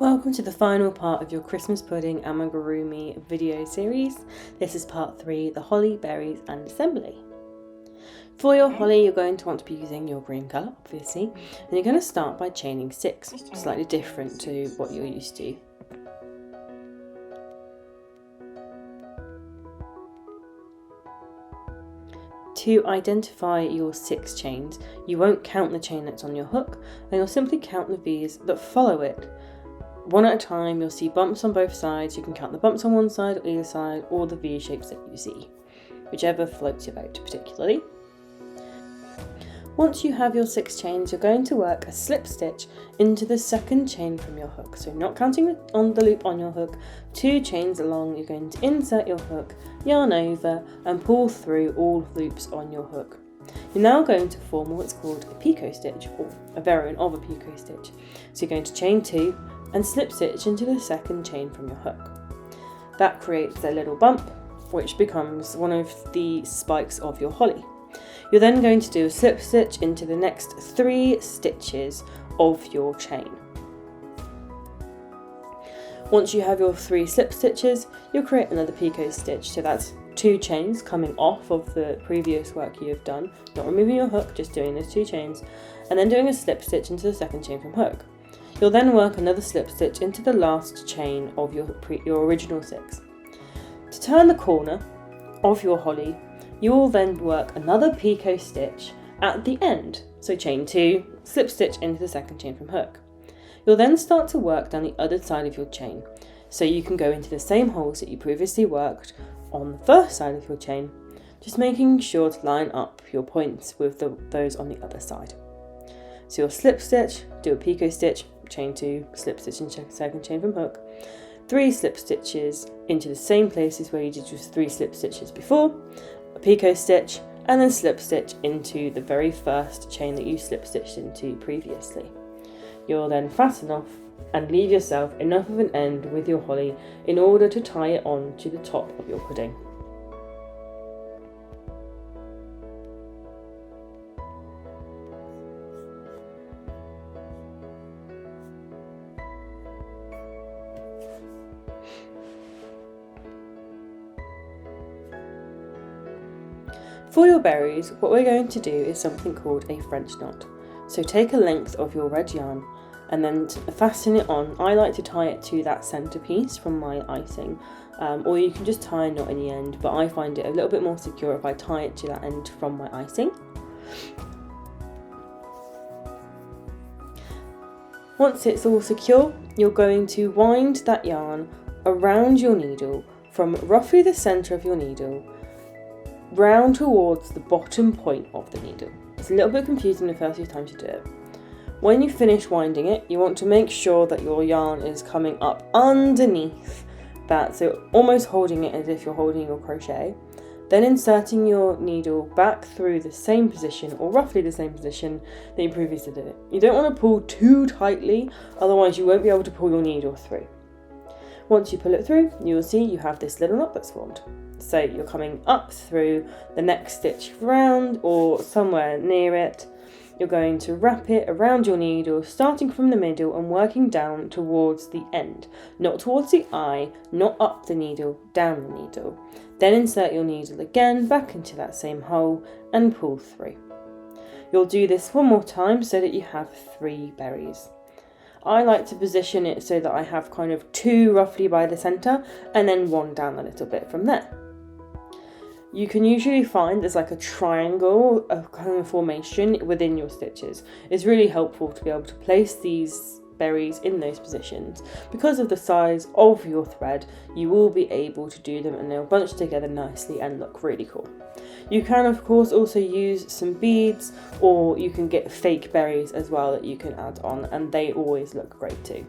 Welcome to the final part of your Christmas pudding amigurumi video series. This is part 3, the holly, berries and assembly. For your holly, you're going to want to be using your green colour, obviously, and you're going to start by chaining 6, slightly different to what you're used to. To identify your 6 chains, you won't count the chain that's on your hook, and you'll simply count the V's that follow it. One at a time. You'll see bumps on both sides. You can count the bumps on one side or either side, or the V shapes that you see, whichever floats your boat particularly. Once you have your 6 chains, you're going to work a slip stitch into the second chain from your hook. So not counting on the loop on your hook, 2 chains along, you're going to insert your hook, yarn over and pull through all loops on your hook. You're now going to form what's called a picot stitch, or a variant of a picot stitch. So you're going to chain 2 and slip stitch into the second chain from your hook. That creates a little bump, which becomes one of the spikes of your holly. You're then going to do a slip stitch into the next 3 stitches of your chain. Once you have your 3 slip stitches, you'll create another picot stitch. So that's 2 chains coming off of the previous work you've done, not removing your hook, just doing those 2 chains, and then doing a slip stitch into the second chain from hook. You'll then work another slip stitch into the last chain of your original 6. To turn the corner of your holly, you will then work another picot stitch at the end. So chain 2, slip stitch into the second chain from hook. You'll then start to work down the other side of your chain. So you can go into the same holes that you previously worked on the first side of your chain, just making sure to line up your points with those on the other side. So you'll slip stitch, do a picot stitch, chain 2, slip stitch into the second chain from hook, 3 slip stitches into the same places where you did your 3 slip stitches before, a picot stitch, and then slip stitch into the very first chain that you slip stitched into previously. You'll then fasten off and leave yourself enough of an end with your holly in order to tie it on to the top of your pudding. For your berries, what we're going to do is something called a French knot. So take a length of your red yarn and then fasten it on. I like to tie it to that centerpiece from my icing, or you can just tie a knot in the end, but I find it a little bit more secure if I tie it to that end from my icing. Once it's all secure, you're going to wind that yarn around your needle from roughly the center of your needle round towards the bottom point of the needle. It's a little bit confusing the first few times you do it. When you finish winding it, you want to make sure that your yarn is coming up underneath that, so almost holding it as if you're holding your crochet. Then inserting your needle back through the same position, or roughly the same position that you previously did it. You don't want to pull too tightly, otherwise you won't be able to pull your needle through. Once you pull it through, you will see you have this little knot that's formed. So you're coming up through the next stitch round, or somewhere near it. You're going to wrap it around your needle, starting from the middle and working down towards the end. Not towards the eye, not up the needle, down the needle. Then insert your needle again back into that same hole and pull through. You'll do this one more time so that you have 3 berries. I like to position it so that I have kind of 2 roughly by the centre and then 1 down a little bit from there. You can usually find there's like a triangle of kind of formation within your stitches. It's really helpful to be able to place these berries in those positions. Because of the size of your thread, you will be able to do them and they'll bunch together nicely and look really cool. You can of course also use some beads, or you can get fake berries as well that you can add on, and they always look great too.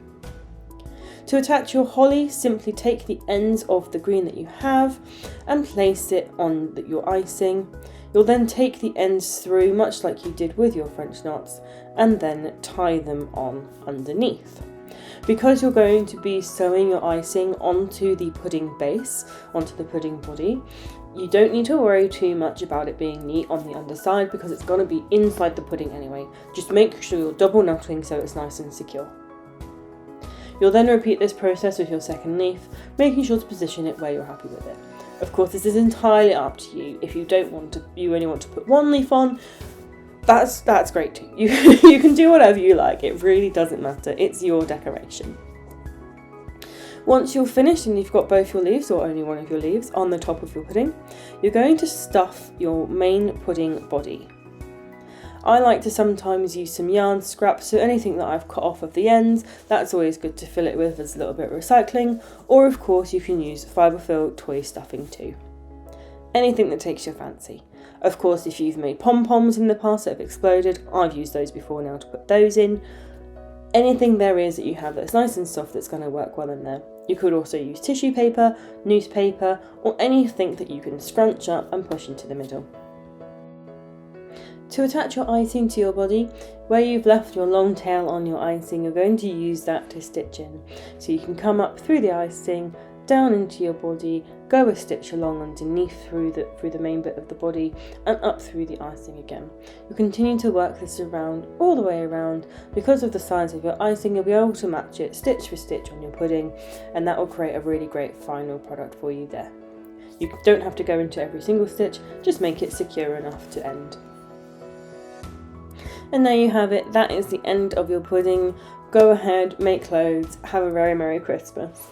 To attach your holly, simply take the ends of the green that you have and place it on your icing. You'll then take the ends through, much like you did with your French knots, and then tie them on underneath. Because you're going to be sewing your icing onto the pudding base, onto the pudding body, you don't need to worry too much about it being neat on the underside because it's going to be inside the pudding anyway. Just make sure you're double knotting so it's nice and secure. You'll then repeat this process with your second leaf, making sure to position it where you're happy with it. Of course, this is entirely up to you. If you only want to put one leaf on, that's great too. You can do whatever you like. It really doesn't matter. It's your decoration. Once you're finished and you've got both your leaves, or only one of your leaves, on the top of your pudding, you're going to stuff your main pudding body. I like to sometimes use some yarn scraps, so anything that I've cut off of the ends, that's always good to fill it with as a little bit of recycling, or of course you can use fibre-filled toy stuffing too. Anything that takes your fancy. Of course, if you've made pom-poms in the past that have exploded, I've used those before now to put those in. Anything there is that you have that's nice and soft that's going to work well in there. You could also use tissue paper, newspaper, or anything that you can scrunch up and push into the middle. To attach your icing to your body, where you've left your long tail on your icing, you're going to use that to stitch in. So you can come up through the icing, down into your body, go a stitch along underneath through the main bit of the body, and up through the icing again. You'll continue to work this around all the way around. Because of the size of your icing, you'll be able to match it stitch for stitch on your pudding, and that will create a really great final product for you there. You don't have to go into every single stitch, just make it secure enough to end. And there you have it, that is the end of your pudding. Go ahead, make loads, have a very Merry Christmas.